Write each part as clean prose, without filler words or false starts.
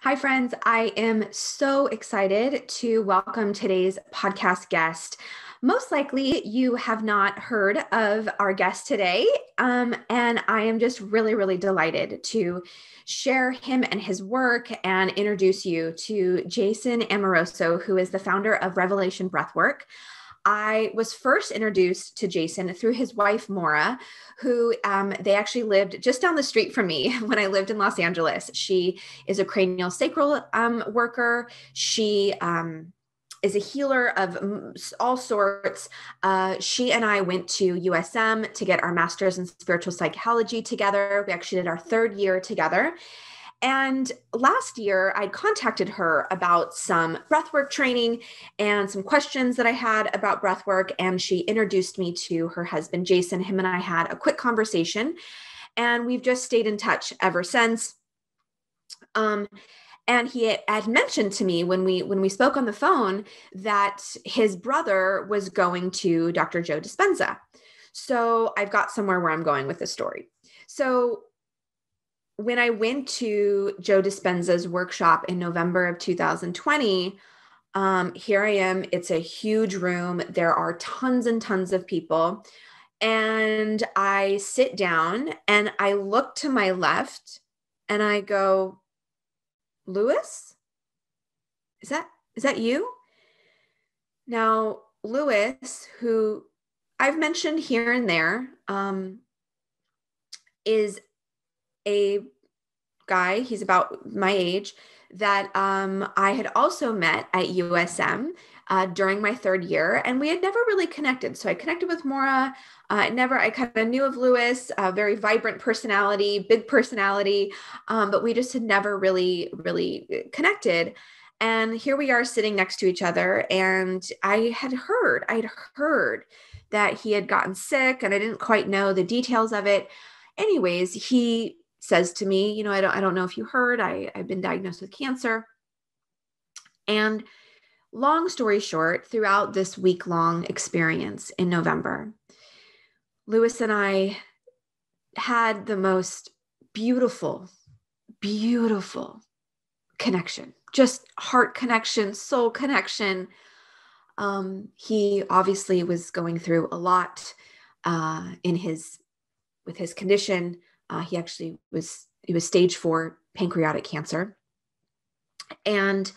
Hi, friends. I am so excited to welcome today's podcast guest. Most likely, you have not heard of our guest today, and I am just really, really delighted to share him and his work and introduce you to Jason Amoroso, who is the founder of Revelation Breathwork. I was first introduced to Jason through his wife, Maura, who they actually lived just down the street from me when I lived in Los Angeles. She is a cranial sacral worker. She is a healer of all sorts. She and I went to USM to get our master's in spiritual psychology together. We actually did our third year together. And last year, I contacted her about some breathwork training and some questions that I had about breathwork. And she introduced me to her husband, Jason. Him and I had a quick conversation, and we've just stayed in touch ever since. And he had mentioned to me when we spoke on the phone that his brother was going to Dr. Joe Dispenza. So I've got somewhere where I'm going with this story. So when I went to Joe Dispenza's workshop in November of 2020, here I am. It's a huge room. There are tons and tons of people. And I sit down and I look to my left and I go, Lewis, is that you? Now, Lewis, who I've mentioned here and there, is a guy, he's about my age, that I had also met at USM during my third year, and we had never really connected. So I connected with Maura. I kind of knew of Lewis, a very vibrant personality, big personality, but we just had never really connected. And here we are sitting next to each other, and I'd heard that he had gotten sick, and I didn't quite know the details of it. Anyways, he says to me, I don't know if you heard, I've been diagnosed with cancer. And long story short, throughout this week-long experience in November, Lewis and I had the most beautiful, beautiful connection, just heart connection, soul connection. He obviously was going through a lot with his condition. He was stage 4 pancreatic cancer. And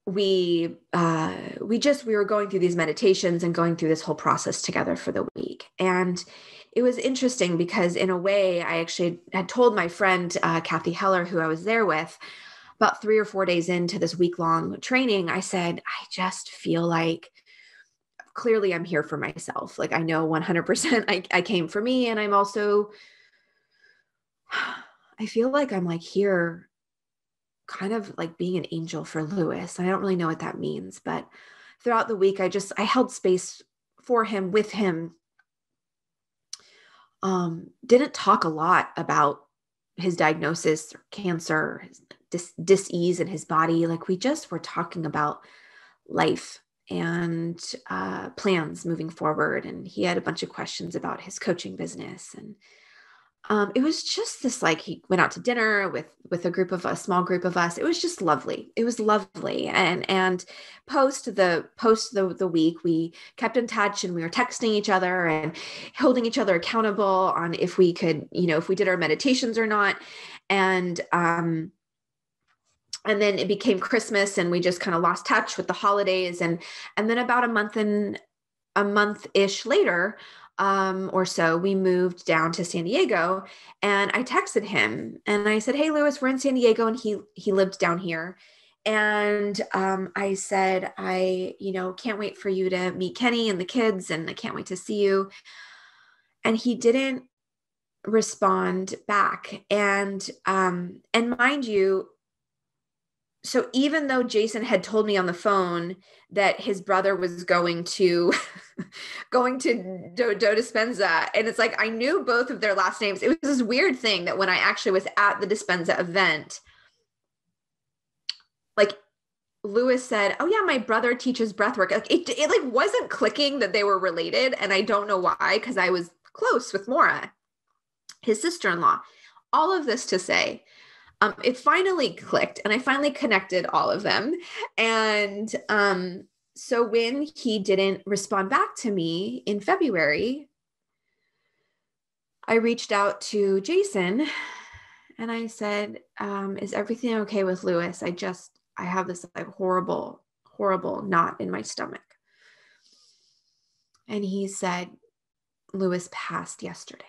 we were going through these meditations and going through this whole process together for the week. And it was interesting because in a way, I actually had told my friend, Kathy Heller, who I was there with, about 3 or 4 days into this week-long training, I said, I just feel like clearly I'm here for myself. Like I know 100% I came for me. And I feel like I'm like here kind of like being an angel for Lewis. I don't really know what that means, but throughout the week, I held space for him, with him. Didn't talk a lot about his diagnosis or cancer, his dis-ease in his body. Like we just were talking about life and plans moving forward. And he had a bunch of questions about his coaching business. And it was just this, like, he went out to dinner with a small group of us. It was just lovely. It was lovely. And post the week, we kept in touch and we were texting each other and holding each other accountable on if we could, if we did our meditations or not. And then it became Christmas and we just kind of lost touch with the holidays. And then about a month-ish later, or so, we moved down to San Diego, and I texted him and I said, hey, Lewis, we're in San Diego. And he lived down here. And I said, I can't wait for you to meet Kenny and the kids, and I can't wait to see you. And he didn't respond back. And mind you, so even though Jason had told me on the phone that his brother was going to Joe Dispenza, and it's like I knew both of their last names. It was this weird thing that when I actually was at the Dispenza event, like Lewis said, "Oh yeah, my brother teaches breathwork." Like it like wasn't clicking that they were related, and I don't know why, because I was close with Maura, his sister-in-law. All of this to say, it finally clicked and I finally connected all of them. And so when he didn't respond back to me in February, I reached out to Jason and I said, is everything okay with Lewis? I have this like horrible, horrible knot in my stomach. And he said, Lewis passed yesterday.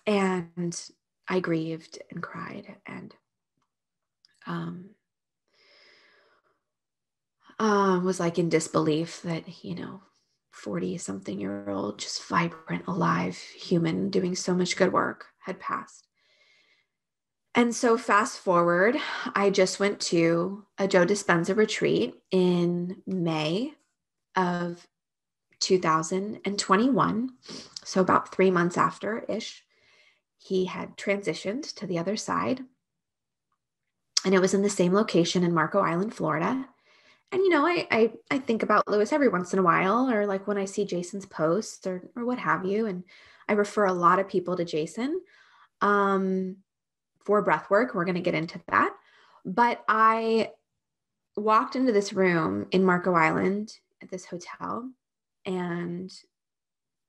And I grieved and cried and was like in disbelief that, 40-something-year-old, just vibrant, alive human doing so much good work had passed. And so fast forward, I just went to a Joe Dispenza retreat in May of 2021. So about 3 months after-ish, he had transitioned to the other side. And it was in the same location in Marco Island, Florida. And, I think about Lewis every once in a while, or like when I see Jason's posts or what have you. And I refer a lot of people to Jason for breath work. We're going to get into that. But I walked into this room in Marco Island at this hotel, and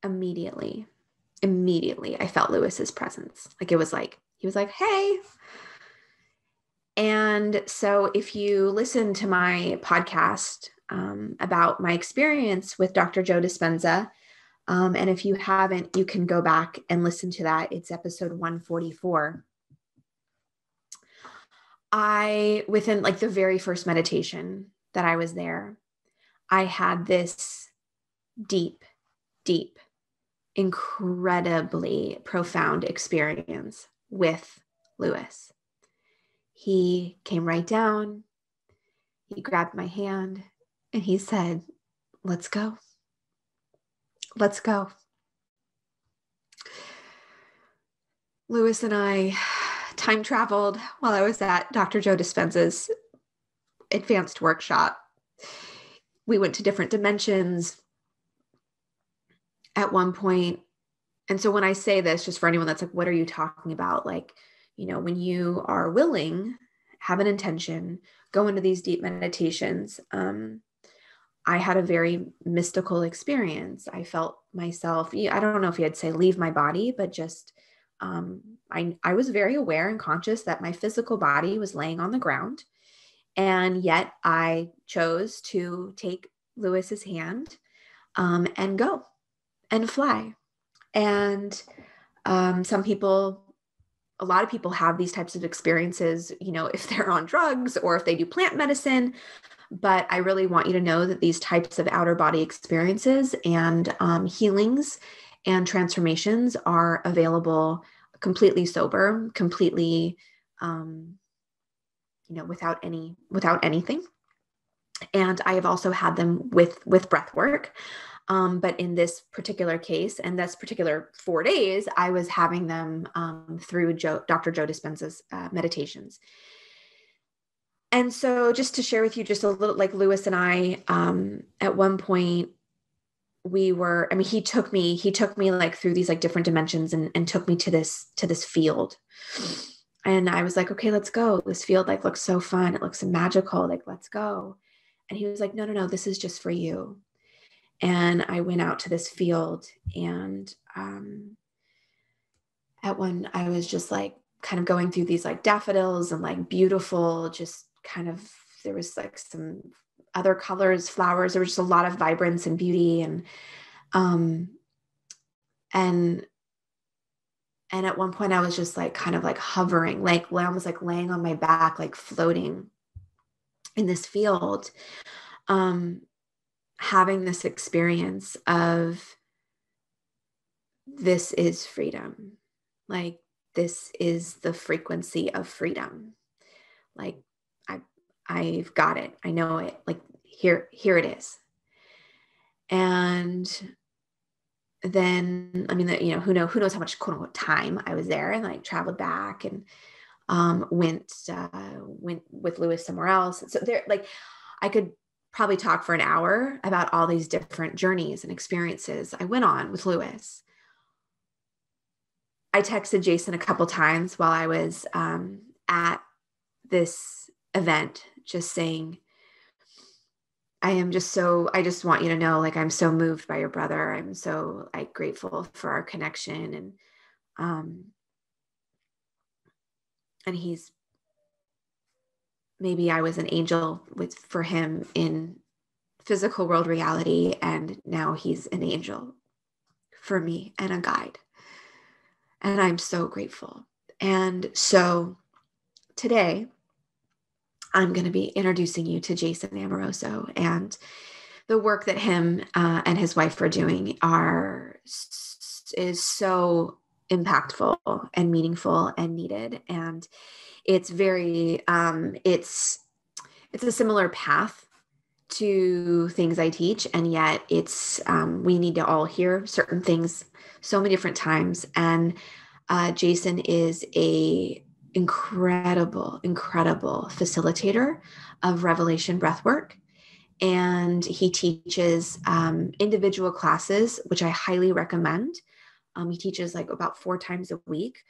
immediately I felt Lewis's presence. Like it was like, he was like, hey. And so if you listen to my podcast about my experience with Dr. Joe Dispenza, and if you haven't, you can go back and listen to that. It's episode 144. Within like the very first meditation that I was there, I had this deep, deep, incredibly profound experience with Lewis. He came right down, he grabbed my hand, and he said, let's go. Let's go. Lewis and I time traveled while I was at Dr. Joe Dispenza's advanced workshop. We went to different dimensions at one point. And so when I say this, just for anyone that's like, what are you talking about? Like, when you are willing, have an intention, go into these deep meditations. I had a very mystical experience. I felt myself, I don't know if you'd say leave my body, but just, I was very aware and conscious that my physical body was laying on the ground. And yet I chose to take Lewis's hand and go and fly. And a lot of people have these types of experiences, if they're on drugs or if they do plant medicine. But I really want you to know that these types of outer body experiences and healings and transformations are available completely sober, completely, without anything. And I have also had them with breath work. But in this particular case, and this particular 4 days, I was having them through Dr. Joe Dispenza's meditations. And so just to share with you just a little, like Lewis and I, at one point he took me like through these like different dimensions and took me to this field. And I was like, okay, let's go. This field like looks so fun. It looks magical. Like, let's go. And he was like, no, this is just for you. And I went out to this field, and I was just like kind of going through these like daffodils and like beautiful, just kind of, there was like some other colors, flowers. There was just a lot of vibrance and beauty. And at one point I was just like kind of like hovering, like I was like laying on my back, like floating in this field, having this experience of this is freedom. Like, this is the frequency of freedom. Like, I've got it. I know it. Like, here it is. And then, who knows how much quote unquote time I was there, and like traveled back and went with Lewis somewhere else. So there, like, I could probably talk for an hour about all these different journeys and experiences I went on with Lewis. I texted Jason a couple times while I was at this event, just saying, I just want you to know, like, I'm so moved by your brother. I'm so like grateful for our connection. Um, and maybe I was an angel for him in physical world reality. And now he's an angel for me and a guide. And I'm so grateful. And so today I'm going to be introducing you to Jason Amoroso, and the work that him and his wife are doing is so impactful and meaningful and needed. And it's very, it's a similar path to things I teach. And yet we need to all hear certain things so many different times. And Jason is a incredible facilitator of Revelation Breathwork. And he teaches individual classes, which I highly recommend. He teaches like about 4 times a week.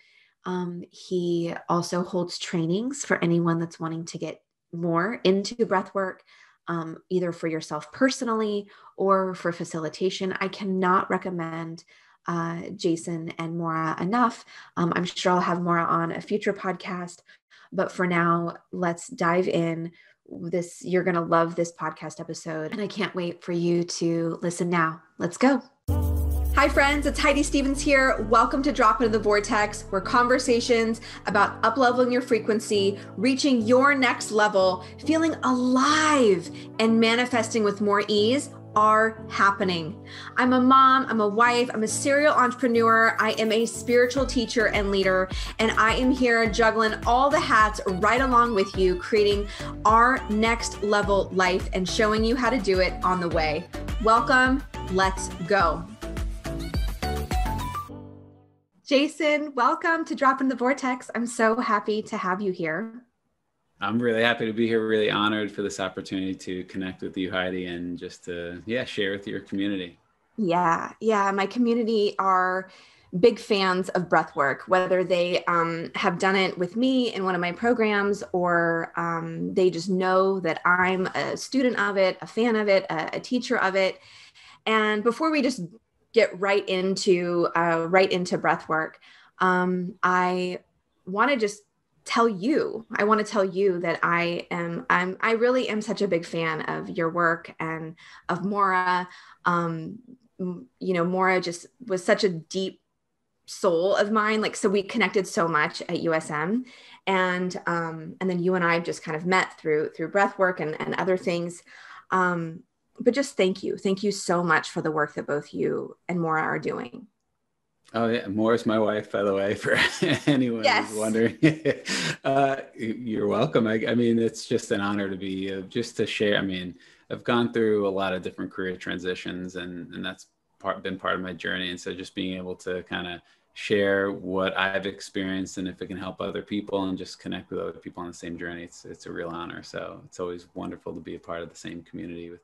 He also holds trainings for anyone that's wanting to get more into breathwork, either for yourself personally or for facilitation. I cannot recommend Jason and Maura enough. I'm sure I'll have Maura on a future podcast, but for now, let's dive in. You're going to love this podcast episode, and I can't wait for you to listen now. Let's go. Hi friends, it's Heidi Stevens here. Welcome to Drop Into the Vortex, where conversations about up-leveling your frequency, reaching your next level, feeling alive, and manifesting with more ease are happening. I'm a mom, I'm a wife, I'm a serial entrepreneur, I am a spiritual teacher and leader, and I am here juggling all the hats right along with you, creating our next level life and showing you how to do it on the way. Welcome, let's go. Jason, welcome to Drop Into the Vortex. I'm so happy to have you here. I'm really happy to be here, really honored for this opportunity to connect with you, Heidi, and just to, share with your community. Yeah. My community are big fans of breathwork, whether they have done it with me in one of my programs, or they just know that I'm a student of it, a fan of it, a teacher of it. And before we just get right into breathwork, I want to tell you that I really am such a big fan of your work and of Maura. Maura just was such a deep soul of mine. Like, so we connected so much at USM, and then you and I just kind of met through breathwork and other things. But just thank you so much for the work that both you and Maura are doing. Oh yeah, Maura's my wife, by the way, for anyone who's wondering. You're welcome. I mean, it's just an honor to be, just to share. I mean, I've gone through a lot of different career transitions, and that's been part of my journey. And so just being able to kind of share what I've experienced, and if it can help other people and just connect with other people on the same journey, it's a real honor. So it's always wonderful to be a part of the same community with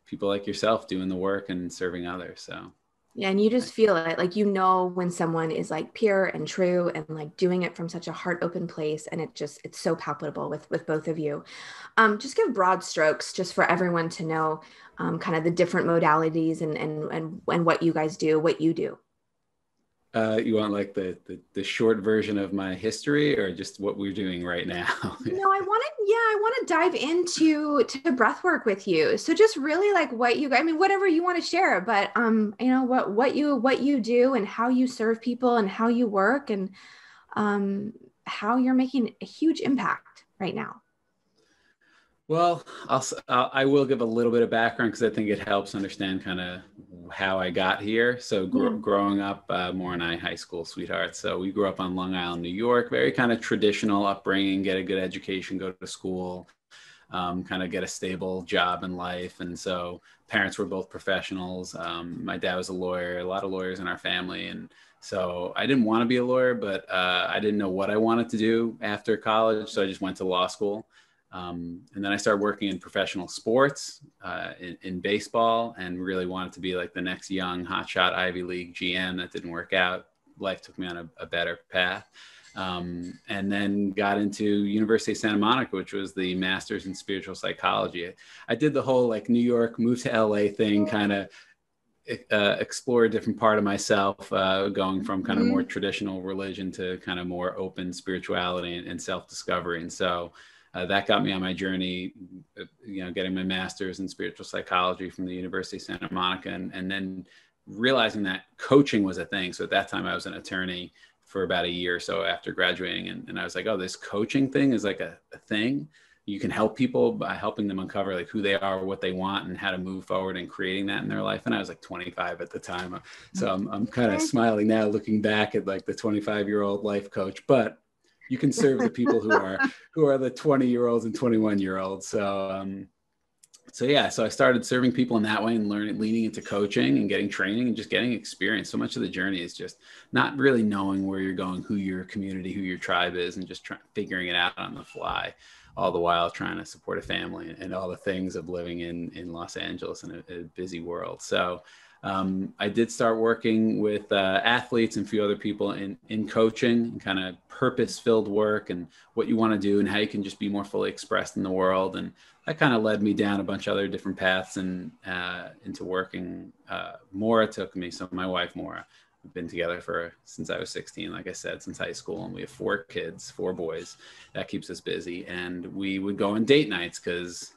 people like yourself doing the work and serving others. So. Yeah. And you just feel it, like, when someone is like pure and true and like doing it from such a heart open place. And it's so palpable with both of you. Just give broad strokes just for everyone to know kind of the different modalities and what you guys do, what you do. You want like the short version of my history, or just what we're doing right now? No, I want to dive into breathwork with you. So just really like whatever you want to share, but what you do and how you serve people and how you work, and how you're making a huge impact right now. Well, I will give a little bit of background because I think it helps understand kind of how I got here. So growing up, Maura and I, high school sweethearts. So we grew up on Long Island, New York, very kind of traditional upbringing, get a good education, go to school, kind of get a stable job in life. And so parents were both professionals. My dad was a lawyer, a lot of lawyers in our family. And so I didn't want to be a lawyer, but I didn't know what I wanted to do after college. So I just went to law school. And then I started working in professional sports, in baseball, and really wanted to be like the next young hotshot Ivy League GM. That didn't work out. life took me on a better path. And then got into University of Santa Monica, which was the master's in spiritual psychology. I did the whole like New York, move to LA thing, kind of explore a different part of myself, going from kind of more traditional religion to kind of more open spirituality and self-discovery. And so that got me on my journey, getting my master's in spiritual psychology from the University of Santa Monica, and then realizing that coaching was a thing. So at that time I was an attorney for about a year or so after graduating. And I was like, oh, this coaching thing is like a thing. You can help people by helping them uncover like who they are, what they want, and how to move forward and creating that in their life. And I was like 25 at the time. So I'm kind of smiling now, looking back at like the 25-year-old life coach, but you can serve the people who are the 20-year-olds and 21-year-olds. So I started serving people in that way and leaning into coaching and getting training and just getting experience. So much of the journey is just not really knowing where you're going, who your community, who your tribe is, and just figuring it out on the fly, all the while trying to support a family and all the things of living in Los Angeles in a busy world. So I did start working with athletes and a few other people in coaching and kind of purpose-filled work and what you want to do and how you can just be more fully expressed in the world. And that kind of led me down a bunch of other different paths and into working. Maura took me. So my wife, Maura, we've been together since I was 16, like I said, since high school. And we have 4 kids, 4 boys. That keeps us busy. And we would go on date nights because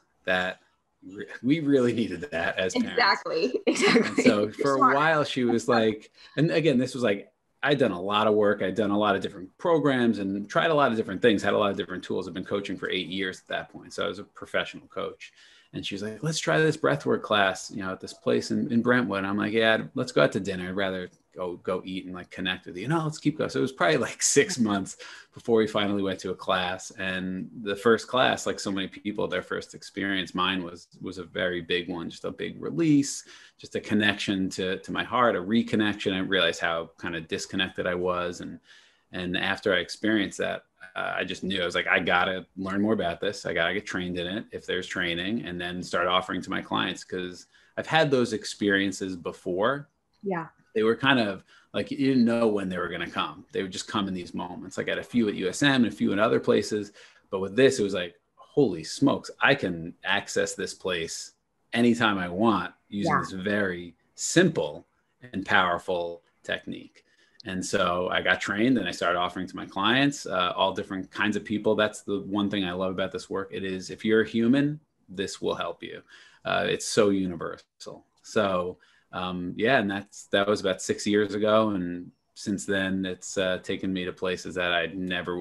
we really needed that as parents. Exactly. And so for a while she was like, and again, this was like, I'd done a lot of work. I'd done a lot of different programs and tried a lot of different things, had a lot of different tools. I've been coaching for 8 years at that point. So I was a professional coach. And she was like, let's try this breathwork class, at this place in Brentwood. And I'm like, yeah, let's go out to dinner. I'd rather go eat and like connect with you. No, let's keep going. So it was probably like 6 months before we finally went to a class. And the first class, like so many people, their first experience, mine was a very big one, just a big release, just a connection to my heart, a reconnection. I realized how kind of disconnected I was. And after I experienced that, I just knew, I was like, I got to learn more about this. I got to get trained in it if there's training, and then start offering to my clients, because I've had those experiences before. Yeah. They were kind of like, you didn't know when they were going to come. They would just come in these moments. Like I had a few at USM and a few in other places. But with this, it was like, holy smokes, I can access this place anytime I want using this very simple and powerful technique. And so I got trained and I started offering to my clients, all different kinds of people. That's the one thing I love about this work. It is, if you're a human, this will help you. It's so universal. So and that was about 6 years ago. And since then it's taken me to places that I never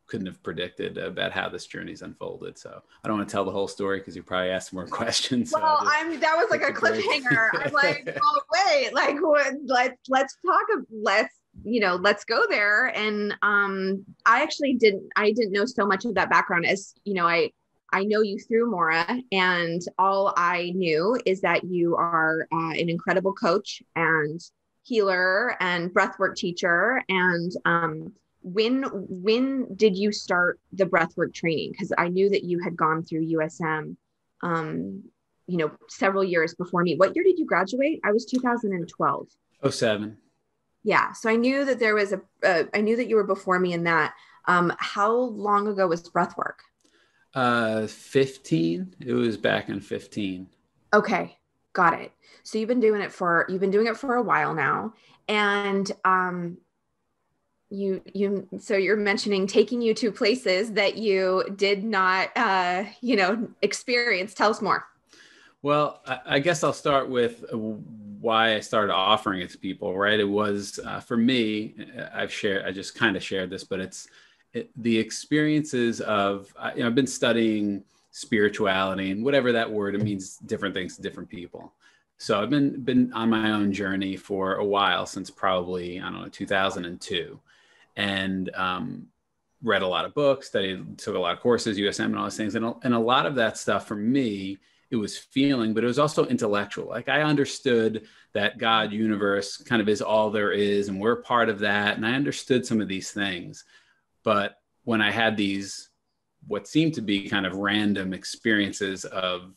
couldn't have predicted about how this journey's unfolded. So I don't want to tell the whole story because you probably asked more questions. Well, that was like a cliffhanger. I'm like, oh wait, like let's go there. And I didn't know so much of that background as, I know you through Maura, and all I knew is that you are an incredible coach and healer and breathwork teacher. And when did you start the breathwork training? Because I knew that you had gone through USM, several years before me. What year did you graduate? I was 2012. 07. Yeah. So I knew that there was I knew that you were before me in that. How long ago was breathwork? 15. It was back in 15. Okay. Got it. So you've been doing it for a while now. And, so you're mentioning taking you to places that you did not, experience. Tell us more. Well, I guess I'll start with why I started offering it to people, right? It was, for me, I just kind of shared this, but the experiences of, I've been studying spirituality, and whatever that word, it means different things to different people. So I've been on my own journey for a while, since probably, 2002. And read a lot of books, took a lot of courses, USM and all those things. And a lot of that stuff for me, it was feeling, but it was also intellectual. Like I understood that God, universe kind of is all there is, and we're part of that. And I understood some of these things. But when I had these, what seemed to be kind of random experiences of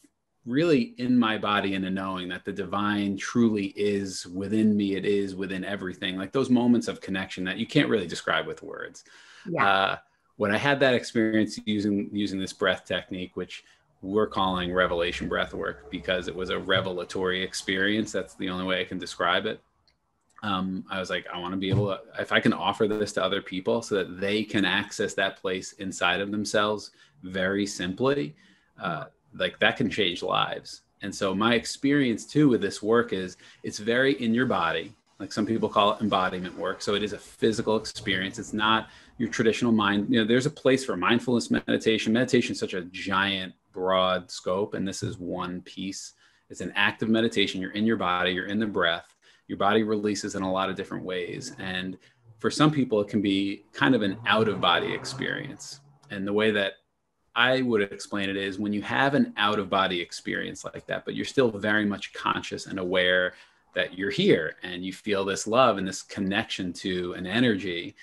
really in my body, and a knowing that the divine truly is within me. It is within everything. Like those moments of connection that you can't really describe with words. Yeah. When I had that experience using this breath technique, which we're calling revelation breath work because it was a revelatory experience. That's the only way I can describe it. I was like, I want to be able to, if I can offer this to other people so that they can access that place inside of themselves very simply, like that can change lives. And so my experience too with this work is it's very in your body. Like some people call it embodiment work. So it is a physical experience. It's not your traditional mind. You know, there's a place for mindfulness meditation. Meditation is such a giant, broad scope. And this is one piece. It's an active meditation. You're in your body, you're in the breath. Your body releases in a lot of different ways. And for some people, it can be kind of an out of body experience. And the way that I would explain it is when you have an out of body experience like that, but you're still very much conscious and aware that you're here and you feel this love and this connection to an energy,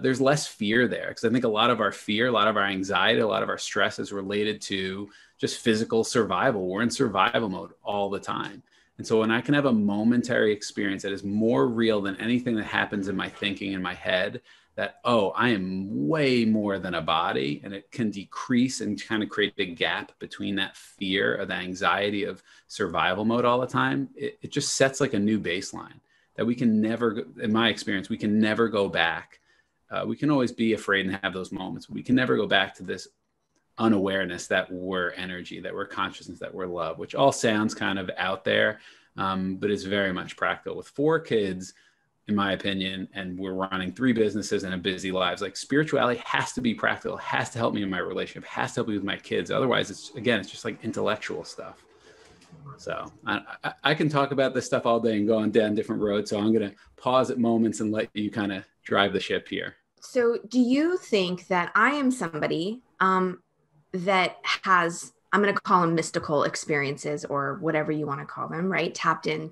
there's less fear there. Because I think a lot of our fear, a lot of our anxiety, a lot of our stress is related to just physical survival. We're in survival mode all the time. And so when I can have a momentary experience that is more real than anything that happens in my thinking in my head, that, oh, I am way more than a body, and it can decrease and kind of create a gap between that fear or the anxiety of survival mode all the time. It just sets like a new baseline that we can never, in my experience, we can never go back. We can always be afraid and have those moments, but we can never go back to this unawareness that we're energy, that we're consciousness, that we're love, which all sounds kind of out there, but is very much practical. With 4 kids, in my opinion, and we're running 3 businesses and a busy lives, like spirituality has to be practical, has to help me in my relationship, has to help me with my kids. Otherwise, it's just like intellectual stuff. So I can talk about this stuff all day and go on down different roads. So I'm going to pause at moments and let you kind of drive the ship here. So do you think that I am somebody that has, I'm going to call them mystical experiences or whatever you want to call them, right? Tapped in,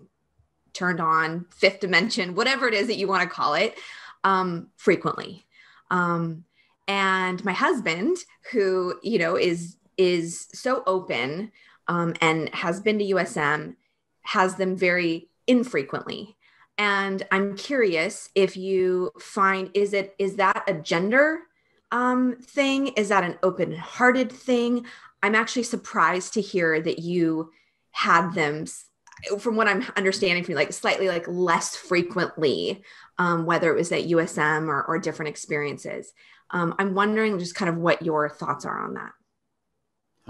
turned on, 5th dimension, whatever it is that you want to call it, frequently. And my husband, who, you know, is so open and has been to USM, has them very infrequently. And I'm curious if you find, is that a gender thing? Is that an open-hearted thing? I'm actually surprised to hear that you had them, from what I'm understanding from you, like slightly like less frequently, whether it was at USM or different experiences. I'm wondering just kind of what your thoughts are on that.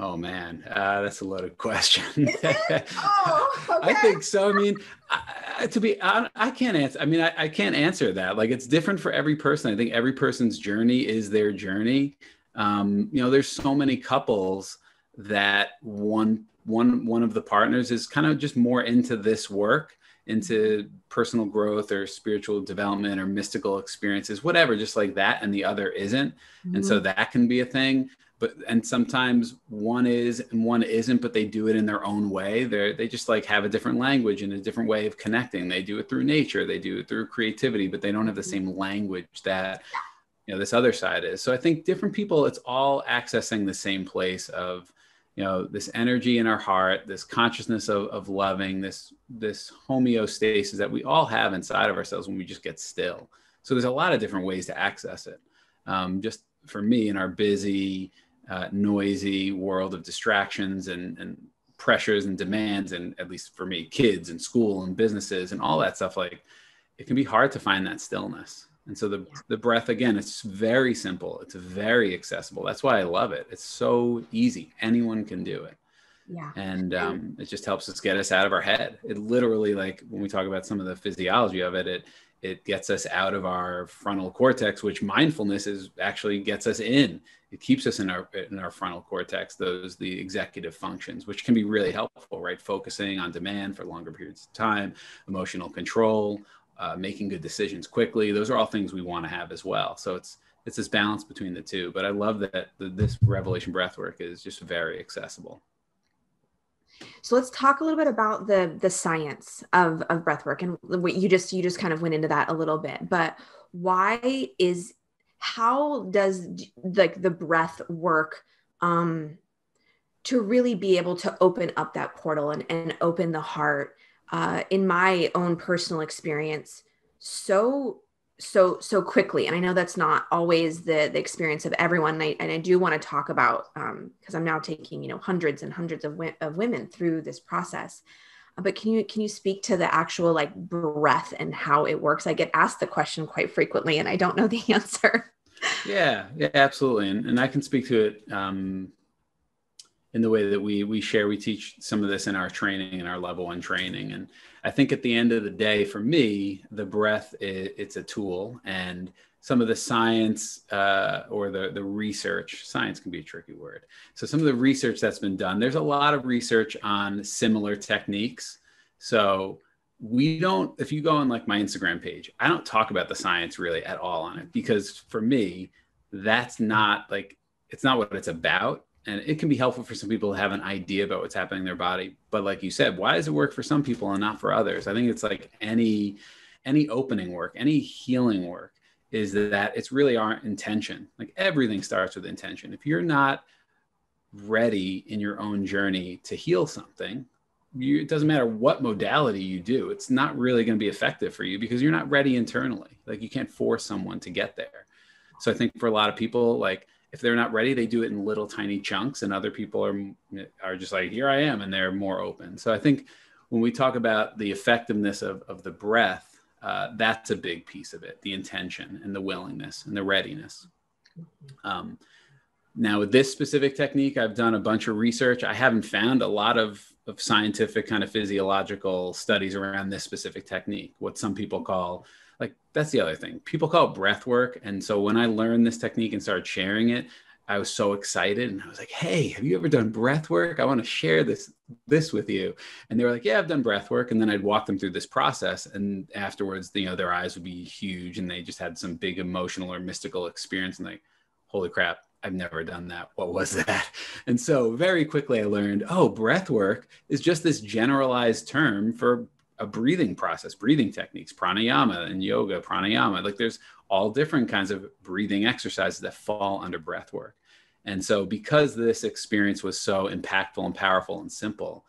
Oh man, that's a loaded question. Oh, okay. I think so. I mean, I can't answer. I mean, I can't answer that. Like, it's different for every person. I think every person's journey is their journey. You know, there's so many couples that one of the partners is kind of just more into this work, into personal growth or spiritual development or mystical experiences, whatever, just like that, and the other isn't. Mm-hmm. And so that can be a thing. And sometimes one is and one isn't, but they do it in their own way. They just like have a different language and a different way of connecting. They do it through nature, they do it through creativity, but they don't have the same language that, you know, this other side is. So I think different people, it's all accessing the same place of, you know, this energy in our heart, this consciousness of loving, this homeostasis that we all have inside of ourselves when we just get still. So there's a lot of different ways to access it. Just for me, in our busy, noisy world of distractions and pressures and demands, and at least for me, kids and school and businesses and all that stuff, like it can be hard to find that stillness. And so the breath, again, it's very simple. It's very accessible. That's why I love it. It's so easy. Anyone can do it. Yeah. And it just helps us get us out of our head. It literally, like when we talk about some of the physiology of it, it gets us out of our frontal cortex, which mindfulness actually gets us in. It keeps us in our frontal cortex, the executive functions, which can be really helpful, right? Focusing on demand for longer periods of time, emotional control, making good decisions quickly. Those are all things we want to have as well. So it's this balance between the two. But I love that this revelation breathwork is just very accessible. So let's talk a little bit about the science of breathwork, and what you just kind of went into that a little bit. But how does like the breath work to really be able to open up that portal and open the heart, in my own personal experience, so quickly. And I know that's not always the experience of everyone. And I do want to talk about, because I'm now taking, hundreds and hundreds of women through this process. But can you speak to the actual like breath and how it works? I get asked the question quite frequently and I don't know the answer. Yeah, absolutely. And I can speak to it in the way that we share. We teach some of this in our training, in our level 1 training. And I think at the end of the day, for me, the breath, it's a tool, and some of the science or the research, science can be a tricky word. So some of the research that's been done, there's a lot of research on similar techniques. So if you go on like my Instagram page, I don't talk about the science really at all on it, because for me, that's not like, it's not what it's about. And it can be helpful for some people to have an idea about what's happening in their body. But like you said, why does it work for some people and not for others? I think it's like any opening work, any healing work, is that it's really our intention. Like everything starts with intention. If you're not ready in your own journey to heal something, it doesn't matter what modality you do, it's not really going to be effective for you because you're not ready internally. Like you can't force someone to get there. So I think for a lot of people, like if they're not ready, they do it in little tiny chunks, and other people are just like, here I am, and they're more open. So I think when we talk about the effectiveness of the breath, that's a big piece of it, the intention and the willingness and the readiness. Now with this specific technique, I've done a bunch of research. I haven't found a lot of scientific kind of physiological studies around this specific technique, what some people call, like, that's the other thing. People call it breath work. And so when I learned this technique and started sharing it, I was so excited. And I was like, hey, have you ever done breath work? I want to share this with you. And they were like, yeah, I've done breath work. And then I'd walk them through this process. And afterwards, their eyes would be huge and they just had some big emotional or mystical experience. And like, holy crap, I've never done that. What was that? And so very quickly I learned, breath work is just this generalized term for a breathing process, breathing techniques, pranayama and yoga, pranayama. Like there's all different kinds of breathing exercises that fall under breath work. And so because this experience was so impactful and powerful and simple,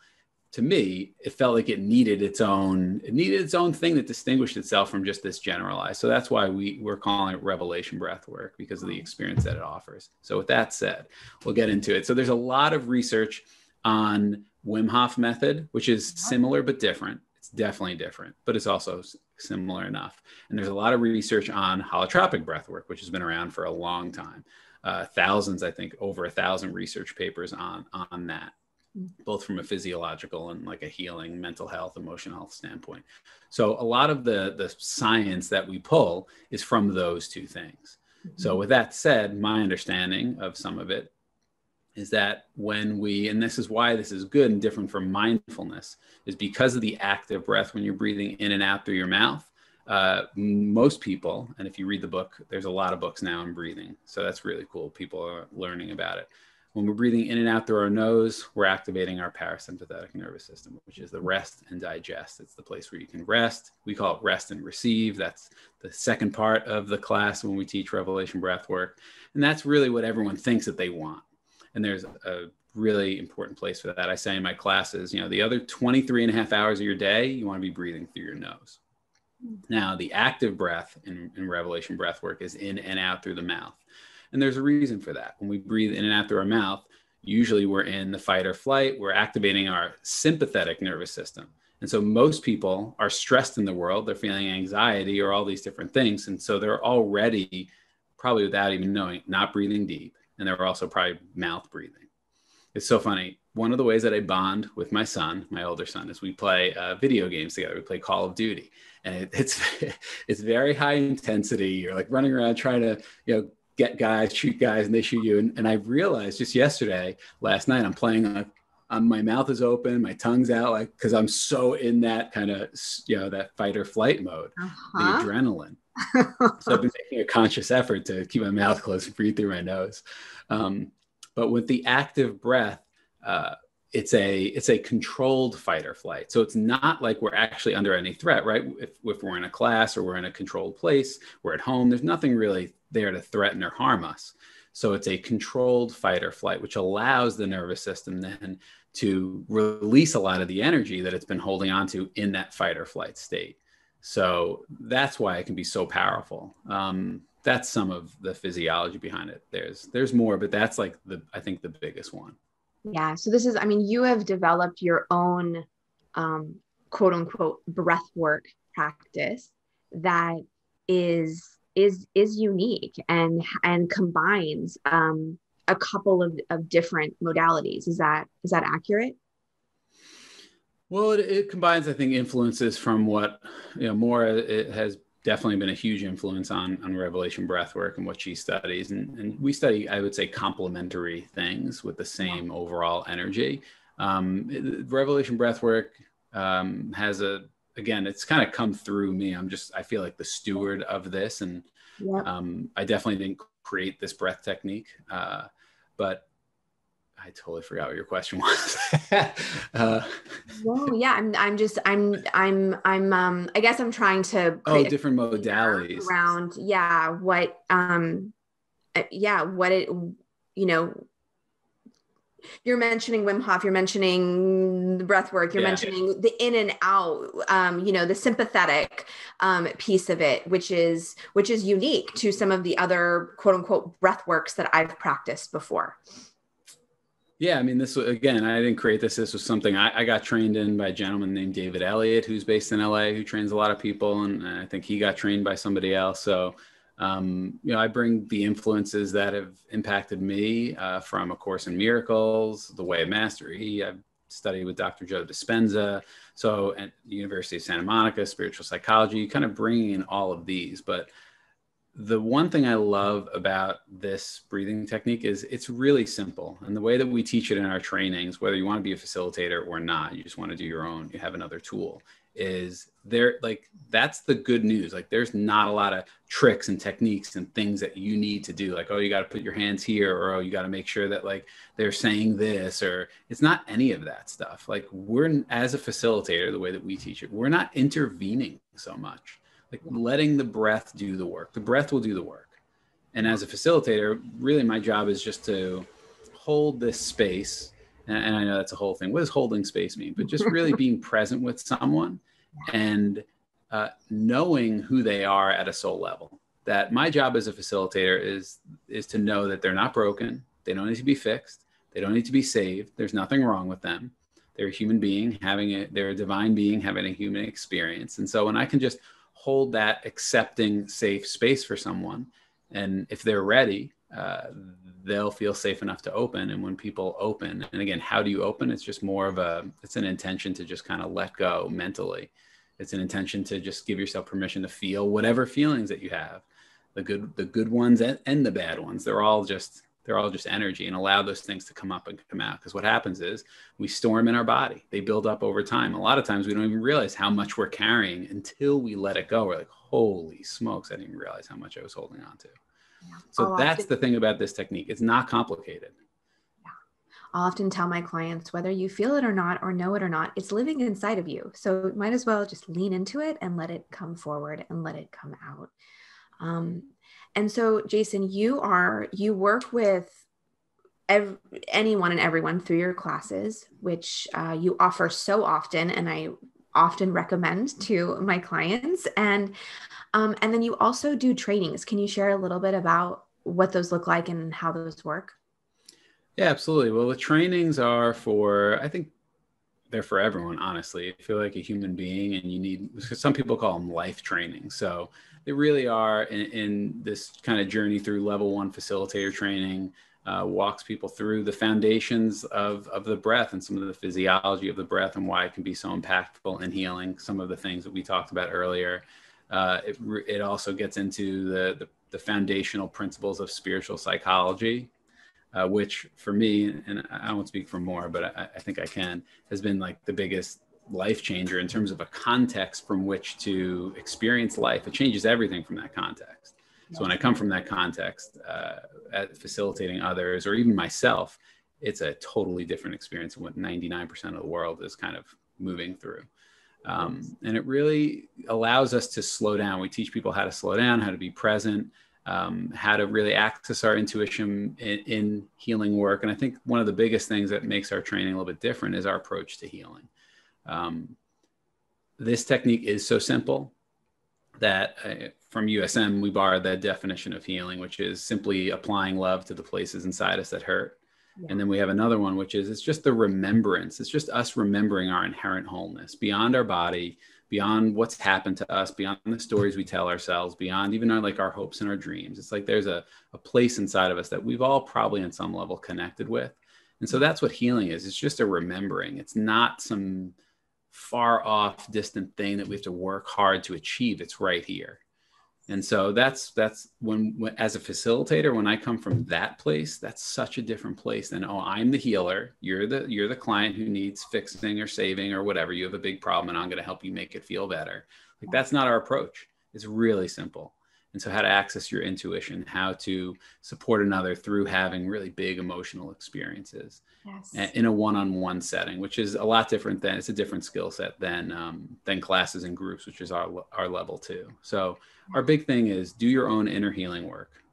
to me, it felt like it needed its own thing that distinguished itself from just this generalized. So that's why we're calling it revelation breath work, because of the experience that it offers. So with that said, we'll get into it. So there's a lot of research on Wim Hof method, which is similar but different. It's definitely different, but it's also similar enough. And there's a lot of research on holotropic breath work, which has been around for a long time. Thousands, I think over 1,000 research papers on that, both from a physiological and like a healing, mental health, emotional health standpoint. So a lot of the science that we pull is from those two things. So with that said, my understanding of some of it is that and this is why this is good and different from mindfulness, is because of the active breath, when you're breathing in and out through your mouth, most people, and if you read the book, there's a lot of books now on breathing. So that's really cool. People are learning about it. When we're breathing in and out through our nose, we're activating our parasympathetic nervous system, which is the rest and digest. It's the place where you can rest. We call it rest and receive. That's the second part of the class when we teach revelation breath work. And that's really what everyone thinks that they want. And there's a really important place for that. I say in my classes, the other 23 and a half hours of your day, you want to be breathing through your nose. Now, the active breath in revelation breath work is in and out through the mouth. And there's a reason for that. When we breathe in and out through our mouth, usually we're in the fight or flight. We're activating our sympathetic nervous system. And so most people are stressed in the world. They're feeling anxiety or all these different things. And so they're already, probably without even knowing, not breathing deep. And they're also probably mouth breathing. It's so funny. One of the ways that I bond with my son, my older son, is we play video games together. We play Call of Duty. And it's very high intensity. You're like running around trying to, get guys, shoot guys, and they shoot you. And I realized just last night, I'm playing my mouth is open, my tongue's out, like, because I'm so in that kind of, that fight or flight mode, the adrenaline. So I've been making a conscious effort to keep my mouth closed and breathe through my nose. But with the active breath, it's a controlled fight or flight. So it's not like we're actually under any threat, right? If we're in a class or we're in a controlled place, we're at home, there's nothing really there to threaten or harm us. So it's a controlled fight or flight, which allows the nervous system then to release a lot of the energy that it's been holding on to in that fight or flight state. So that's why it can be so powerful. That's some of the physiology behind it. There's more, but that's like I think the biggest one. Yeah. So this is, I mean, you have developed your own quote unquote breath work practice that is unique and combines a couple of different modalities. Is that accurate? Well, it combines, I think, influences from what, Maura, it has definitely been a huge influence on Revelation breathwork and what she studies. And we study, I would say, complementary things with the same overall energy. Revelation breathwork has again, it's kind of come through me. I feel like the steward of this. And I definitely didn't create this breath technique, but I totally forgot what your question was. Well, yeah, I guess I'm trying to create different modalities around, what it, you're mentioning Wim Hof, you're mentioning the breath work, you're mentioning the in and out, the sympathetic piece of it, which is unique to some of the other quote unquote breath works that I've practiced before. Yeah, I mean, this was, again, I didn't create this. This was something I got trained in by a gentleman named David Elliott, who's based in LA, who trains a lot of people. And I think he got trained by somebody else. So, I bring the influences that have impacted me from A Course in Miracles, The Way of Mastery. I've studied with Dr. Joe Dispenza. So at the University of Santa Monica, spiritual psychology, kind of bringing in all of these. But the one thing I love about this breathing technique is it's really simple. And the way that we teach it in our trainings, whether you want to be a facilitator or not, you just want to do your own, you have another tool, is there, like, that's the good news. Like, there's not a lot of tricks and techniques and things that you need to do. Like, oh, you got to put your hands here, or, oh, you got to make sure that like they're saying this, or it's not any of that stuff. Like, we're, as a facilitator, the way that we teach it, we're not intervening so much. Like, letting the breath do the work. The breath will do the work. And as a facilitator, really my job is just to hold this space. And I know that's a whole thing. What does holding space mean? But just really being present with someone and knowing who they are at a soul level. That my job as a facilitator is to know that they're not broken. They don't need to be fixed. They don't need to be saved. There's nothing wrong with them. They're a human being they're a divine being having a human experience. And so when I can just hold that accepting, safe space for someone, and if they're ready, they'll feel safe enough to open. And when people open, and again, how do you open? It's just more of it's an intention to just kind of let go mentally. It's an intention to just give yourself permission to feel whatever feelings that you have, the good ones and the bad ones. They're all just energy, and allow those things to come up and come out. Because what happens is we store them in our body. They build up over time. A lot of times we don't even realize how much we're carrying until we let it go. We're like, holy smokes, I didn't even realize how much I was holding on to. Yeah. So that's the thing about this technique. It's not complicated. Yeah. I'll often tell my clients, whether you feel it or not, or know it or not, it's living inside of you. So might as well just lean into it and let it come forward and let it come out. And so, Jason, you work with anyone and everyone through your classes, which you offer so often, and I often recommend to my clients. And then you also do trainings. Can you share a little bit about what those look like and how those work? Yeah, absolutely. Well, the trainings are I think they're for everyone, honestly. If you're like a human being and some people call them life training. So they really are in this kind of journey through level 1 facilitator training, walks people through the foundations of the breath and some of the physiology of the breath and why it can be so impactful in healing, some of the things that we talked about earlier. It also gets into the foundational principles of spiritual psychology, which for me, and I won't speak for more, but I think I can, has been like the biggest life changer in terms of a context from which to experience life. It changes everything from that context. So when I come from that context, at facilitating others or even myself, it's a totally different experience than what 99% of the world is kind of moving through. And it really allows us to slow down. We teach people how to slow down, how to be present, how to really access our intuition in healing work. And I think one of the biggest things that makes our training a little bit different is our approach to healing. This technique is so simple that from USM, we borrowed that definition of healing, which is simply applying love to the places inside us that hurt. Yeah. And then we have another one, which is, it's just the remembrance. It's just us remembering our inherent wholeness beyond our body, beyond what's happened to us, beyond the stories we tell ourselves, beyond even our hopes and our dreams. It's like there's a place inside of us that we've all probably on some level connected with. And so that's what healing is. It's just a remembering. It's not some far off distant thing that we have to work hard to achieve. It's right here. And so that's when as a facilitator, when I come from that place, that's such a different place than, oh, I'm the healer. You're the client who needs fixing or saving or whatever. You have a big problem and I'm going to help you make it feel better. Like, that's not our approach. It's really simple. And so how to access your intuition, how to support another through having really big emotional experiences. Yes. In a one-on-one setting, which is a lot different it's a different skill set than classes and groups, which is our level 2. So our big thing is do your own inner healing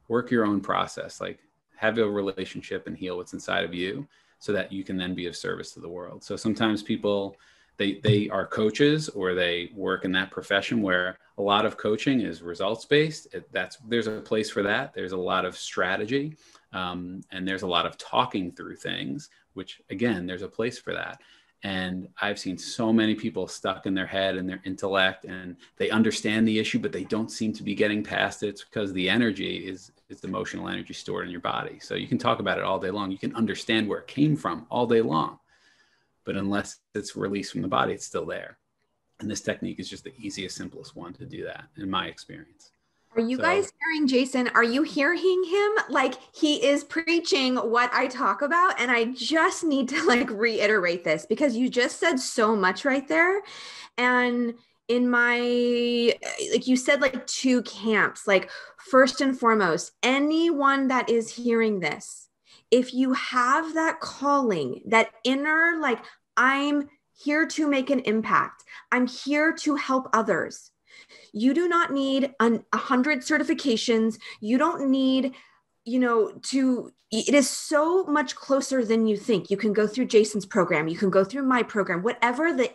work your own process, like have a relationship and heal what's inside of you so that you can then be of service to the world. So sometimes people, they are coaches or they work in that profession where a lot of coaching is results-based. There's a place for that. There's a lot of strategy. And there's a lot of talking through things, which again, there's a place for that. And I've seen so many people stuck in their head and their intellect, and they understand the issue, but they don't seem to be getting past it. It's because the energy is the emotional energy stored in your body. So you can talk about it all day long. You can understand where it came from all day long, but unless it's released from the body, it's still there. And this technique is just the easiest, simplest one to do that, in my experience. Are you guys hearing Jason? Are you hearing him? Like, he is preaching what I talk about. And I just need to reiterate this because you just said so much right there. And in my, you said 2 camps, first and foremost, anyone that is hearing this, if you have that calling, that inner, I'm here to make an impact, I'm here to help others. You do not need 100 certifications. You don't need, it is so much closer than you think. You can go through Jason's program. You can go through my program, whatever the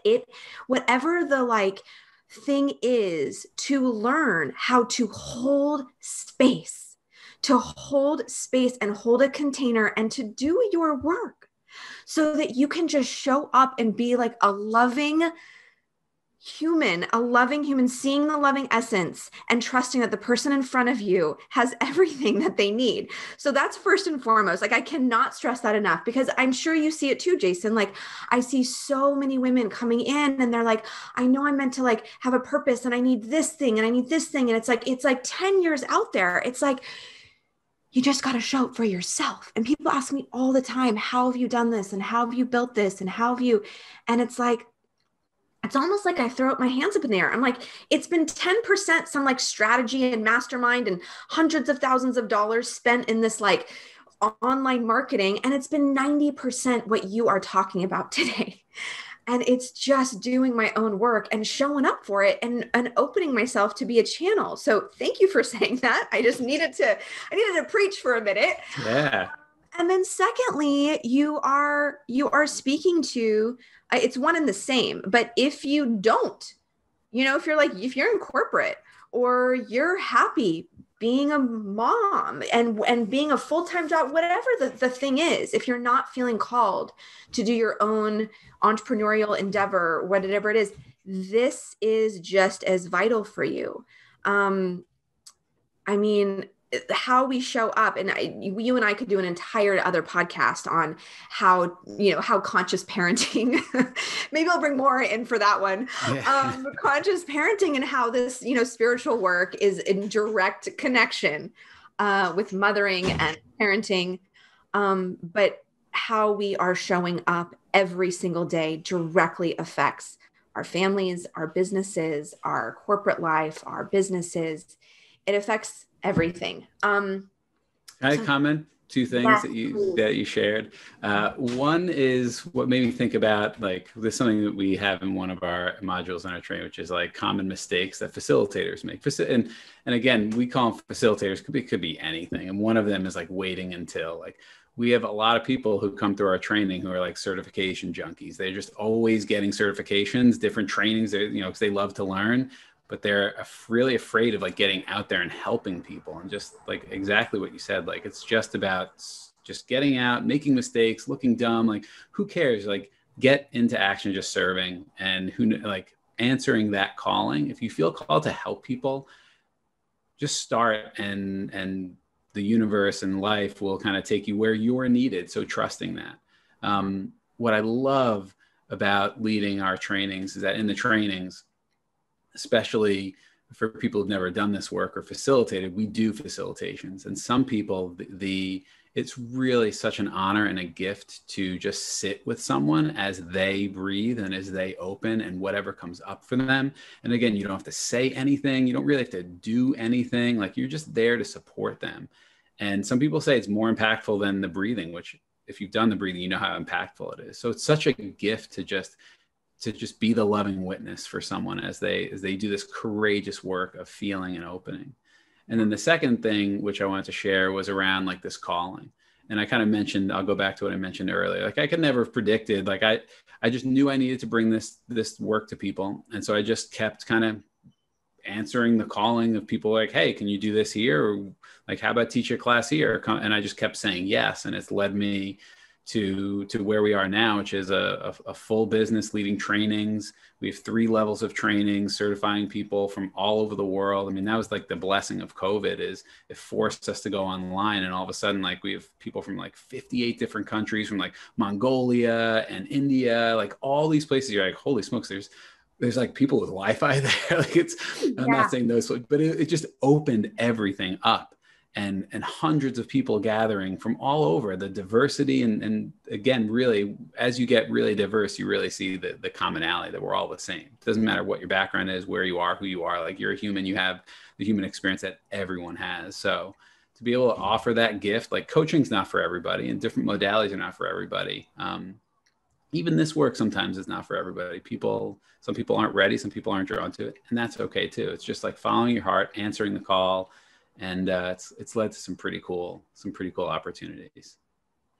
thing is, to learn how to hold space and hold a container and to do your work so that you can just show up and be a loving human, seeing the loving essence and trusting that the person in front of you has everything that they need. So that's first and foremost. I cannot stress that enough, because I'm sure you see it too, Jason. I see so many women coming in and they're I know I'm meant to have a purpose and I need this thing and I need this thing. And it's 10 years out there. It's you just got to show up for yourself. And people ask me all the time, how have you done this? And how have you built this? And how have you, and it's almost I throw up my hands up in the air. I'm it's been 10% some strategy and mastermind and hundreds of thousands of dollars spent in this online marketing. And it's been 90% what you are talking about today. And it's just doing my own work and showing up for it and opening myself to be a channel. So thank you for saying that. I needed to preach for a minute. Yeah. And then secondly, you are speaking to, it's one and the same, but if you don't, if you're in corporate or you're happy being a mom and being a full-time job, whatever the thing is, if you're not feeling called to do your own entrepreneurial endeavor, whatever it is, this is just as vital for you. How we show up, and you and I could do an entire other podcast on how conscious parenting, maybe I'll bring more in for that one. Yeah. Conscious parenting and how this, spiritual work is in direct connection with mothering and parenting. But how we are showing up every single day directly affects our families, our businesses, our corporate life, our businesses. It affects everything. Can I comment? two things Yes, that you please. shared. One is what made me think about, like, there's something that we have in one of our modules in our training, which is like common mistakes that facilitators make. And again, we call them facilitators. Could be anything. And one of them is like waiting until, like, we have a lot of people who come through our training who are like certification junkies. They're just always getting certifications, different trainings, because they love to learn, but they're really afraid of like getting out there and helping people. And just like exactly what you said, like, it's just about just getting out, making mistakes, looking dumb. Like, who cares? Like, get into action, just serving, and like answering that calling. If you feel called to help people, just start, and the universe and life will kind of take you where you're needed. So trusting that. What I love about leading our trainings is that in the trainings, especially for people who've never done this work or facilitated, we do facilitations. And some people, it's really such an honor and a gift to just sit with someone as they breathe and as they open and whatever comes up for them. And again, you don't have to say anything. You don't really have to do anything. Like, you're just there to support them. And some people say it's more impactful than the breathing, which, if you've done the breathing, you know how impactful it is. So it's such a gift to just be the loving witness for someone as they do this courageous work of feeling and opening. And then the second thing, which I wanted to share, was around like this calling. And I kind of mentioned, I'll go back to what I mentioned earlier. Like, I could never have predicted, like, I just knew I needed to bring this work to people. And so I just kept kind of answering the calling of people, like, hey, can you do this here? Or like, how about teach a class here? And I just kept saying yes. And it's led me to where we are now, which is a full business leading trainings. We have 3 levels of training, certifying people from all over the world. I mean, that was like the blessing of COVID, is it forced us to go online. And all of a sudden, like, we have people from like 58 different countries, from like Mongolia and India, like all these places. You're like, holy smokes, there's like people with Wi-Fi there. Like, I'm not saying those, but it just opened everything up. And hundreds of people gathering from all over, the diversity. And again, really, as you get really diverse, you really see the commonality, that we're all the same. It doesn't matter what your background is, where you are, who you are. Like, you're a human, you have the human experience that everyone has. So to be able to offer that gift, like, coaching's not for everybody, and different modalities are not for everybody. Even this work sometimes is not for everybody. Some people aren't ready, some people aren't drawn to it, and that's okay too. It's just like following your heart, answering the call. And it's led to some pretty cool opportunities.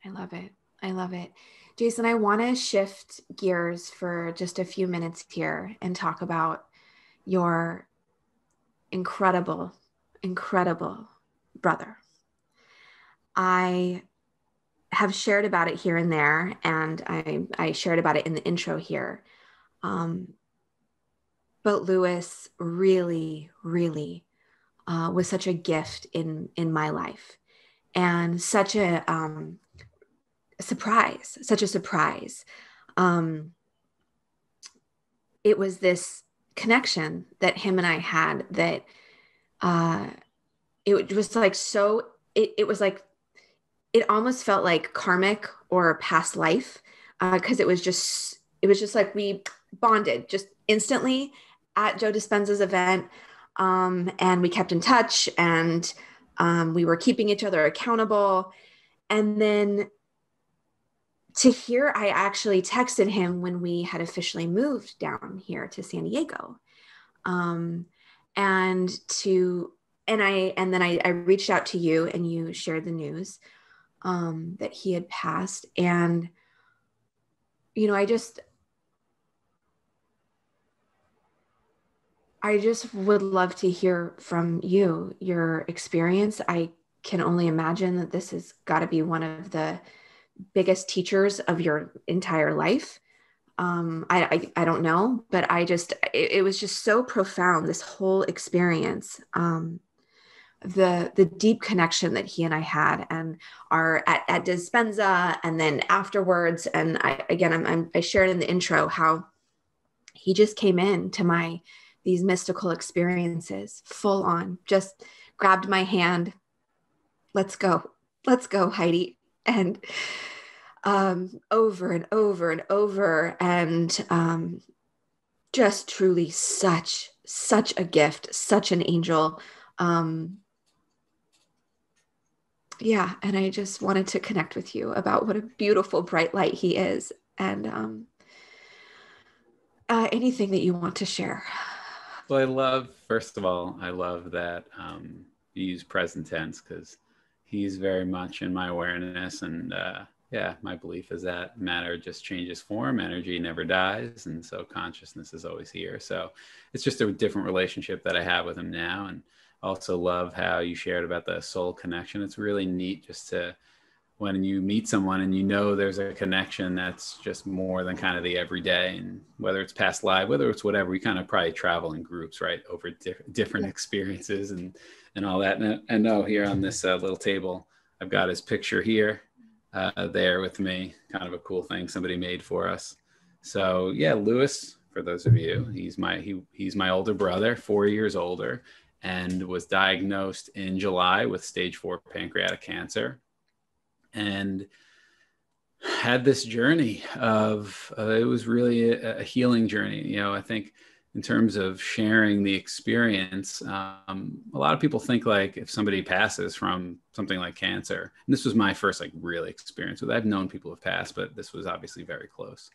I love it. I love it. Jason, I want to shift gears for just a few minutes here and talk about your incredible, incredible brother. I have shared about it here and there, and I shared about it in the intro here. But Lewis really, really was such a gift in my life, and such a surprise. It was this connection that him and I had that it was like so. It was like, it almost felt like karmic or past life, because it was just like we bonded just instantly at Joe Dispenza's event. And we kept in touch, and we were keeping each other accountable. And then to hear, I actually texted him when we had officially moved down here to San Diego. And then I reached out to you, and you shared the news that he had passed. And, I just would love to hear from you, your experience. I can only imagine that this has got to be one of the biggest teachers of your entire life. I don't know, but it was just so profound, this whole experience. The deep connection that he and I had, and are at Dispenza, and then afterwards. And I shared in the intro how he just came into these mystical experiences full on, just grabbed my hand. Let's go, Heidi. And over and over and over. And just truly such a gift, such an angel. Yeah. And I just wanted to connect with you about what a beautiful, bright light he is. And anything that you want to share. Well, first of all, I love that you use present tense because he's very much in my awareness. And yeah, my belief is that matter just changes form, energy never dies. And so consciousness is always here. So it's just a different relationship that I have with him now. And also love how you shared about the soul connection. It's really neat just to, when you meet someone and you know there's a connection that's just more than kind of the everyday, and whether it's past life, whether it's whatever, we kind of probably travel in groups, right, over different experiences and all that. And I know here on this little table, I've got his picture here, there with me, kind of a cool thing somebody made for us. So yeah, Lewis, for those of you, he's my older brother, 4 years older, and was diagnosed in July with stage 4 pancreatic cancer. And had this journey of it was really a healing journey. I think in terms of sharing the experience, a lot of people think like if somebody passes from something like cancer, and this was my first like real experience with it. I've known people have passed, but this was obviously very close.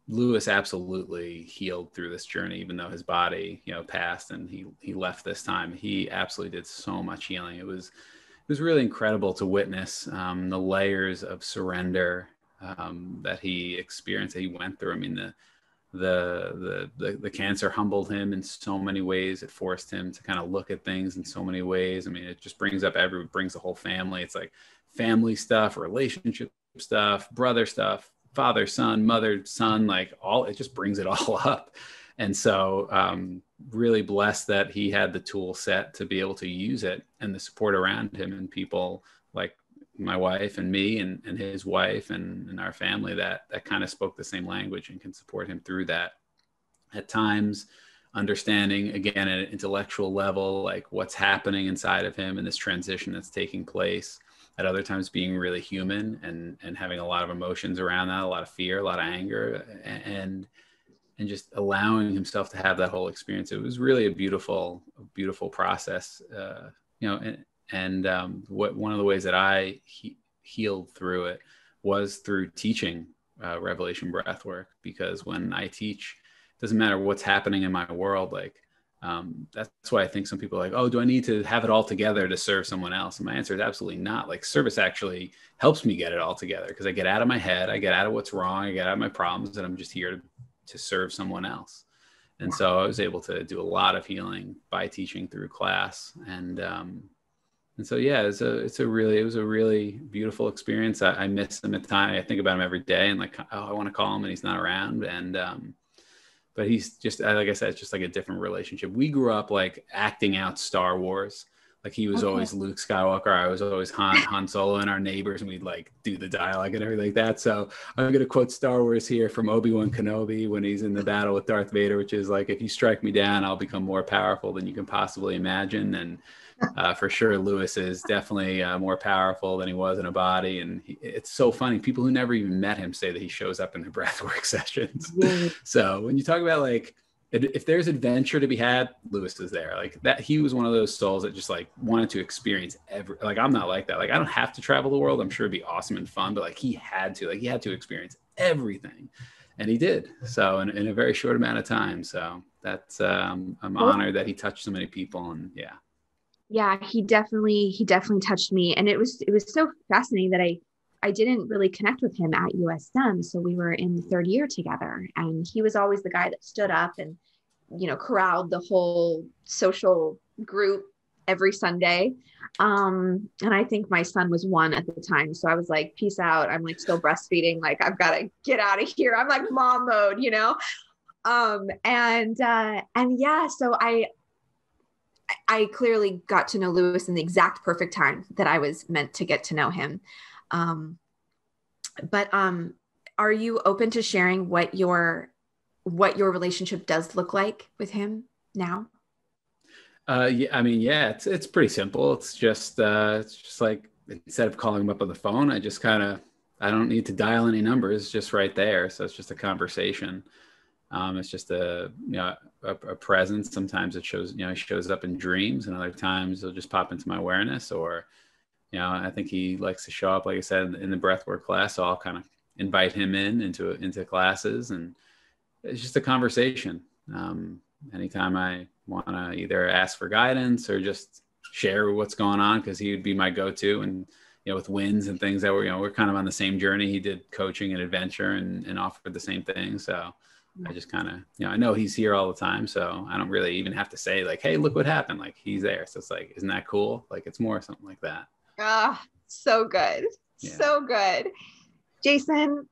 Lewis absolutely healed through this journey, even though his body, passed and he left this time. He absolutely did so much healing. It was really incredible to witness the layers of surrender that he experienced, that he went through. I mean, the cancer humbled him in so many ways. It forced him to kind of look at things in so many ways. I mean, it just brings the whole family. It's like family stuff, relationship stuff, brother stuff, father, son, mother, son, like it just brings it all up. And so really blessed that he had the tool set to be able to use it, and the support around him and people like my wife and me and his wife and our family that kind of spoke the same language and can support him through that. At times, understanding again at an intellectual level, like what's happening inside of him and this transition that's taking place. At other times being really human and having a lot of emotions around that, a lot of fear, a lot of anger, and just allowing himself to have that whole experience. It was really a beautiful process, and one of the ways that I healed through it was through teaching Revelation Breathwork, because when I teach, it doesn't matter what's happening in my world. Like, that's why I think some people are like, oh, do I need to have it all together to serve someone else? And my answer is absolutely not. Like, service actually helps me get it all together, because I get out of my head, I get out of what's wrong, I get out of my problems, and I'm just here to serve someone else. And so I was able to do a lot of healing by teaching through class. And so, yeah, it was a really beautiful experience. I miss him at times. I think about him every day and like, oh, I want to call him and he's not around. And, but he's just, like I said, it's just like a different relationship. We grew up like acting out Star Wars. Like he was always Luke Skywalker. I was always Han Solo, and our neighbors, and we'd like do the dialogue and everything like that. So I'm going to quote Star Wars here from Obi-Wan Kenobi when he's in the battle with Darth Vader, which is like, if you strike me down, I'll become more powerful than you can possibly imagine. And for sure, Lewis is definitely more powerful than he was in a body. And it's so funny. People who never even met him say that he shows up in the breathwork sessions. So when you talk about like, if there's adventure to be had, Lewis is there. Like that, he was one of those souls that just like wanted to experience like, I'm not like that. Like, I don't have to travel the world. I'm sure it'd be awesome and fun, but like he had to experience everything, and he did. So in a very short amount of time. So that's, I'm honored that he touched so many people. And Yeah, he definitely touched me. And it was so fascinating that I didn't really connect with him at USM. So we were in the third year together, and he was always the guy that stood up and, corralled the whole social group every Sunday. And I think my son was 1 at the time. So I was like, peace out. I'm like still breastfeeding. Like, I've got to get out of here. I'm like mom mode, and yeah, so I clearly got to know Lewis in the exact perfect time that I was meant to get to know him. But are you open to sharing what your relationship does look like with him now? Yeah, I mean, yeah, it's pretty simple. It's just like, instead of calling him up on the phone, I don't need to dial any numbers, just right there. So it's just a conversation. It's just a presence. Sometimes it shows, he shows up in dreams, and other times he'll just pop into my awareness, or I think he likes to show up, like I said, in the breathwork class. So I'll kind of invite him into classes, and it's just a conversation. Anytime I want to either ask for guidance or just share what's going on, because he would be my go-to, and with wins and things that we're kind of on the same journey. He did coaching and adventure and offered the same thing. So I just kind of, I know he's here all the time, so I don't really even have to say like, hey, look what happened. Like, he's there. So it's like, isn't that cool? Like, it's more something like that. Ah, so good. Yeah. So good. Jason,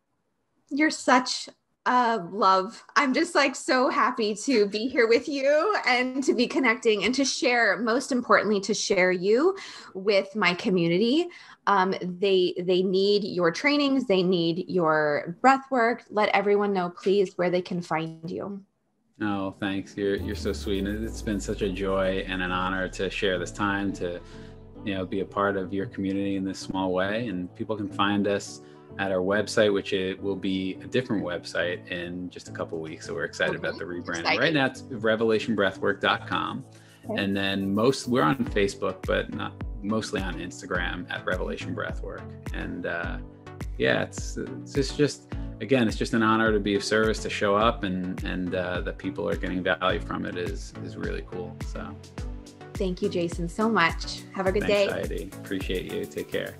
you're such love. I'm just like so happy to be here with you and to be connecting and to share, most importantly, to share you with my community. They need your trainings. They need your breath work. Let everyone know, please, where they can find you. Oh, thanks. You're so sweet. It's been such a joy and an honor to share this time to, be a part of your community in this small way. And people can find us at our website, which it will be a different website in just a couple of weeks. So we're excited about the rebranding. Exciting. Right now it's revelationbreathwork.com. Okay. And then we're on Facebook, but not mostly on Instagram at Revelation Breathwork. And it's just again, it's just an honor to be of service, to show up, and that people are getting value from it is really cool. So thank you, Jason, so much. Have a good day. Thanks, Heidi. Appreciate you. Take care.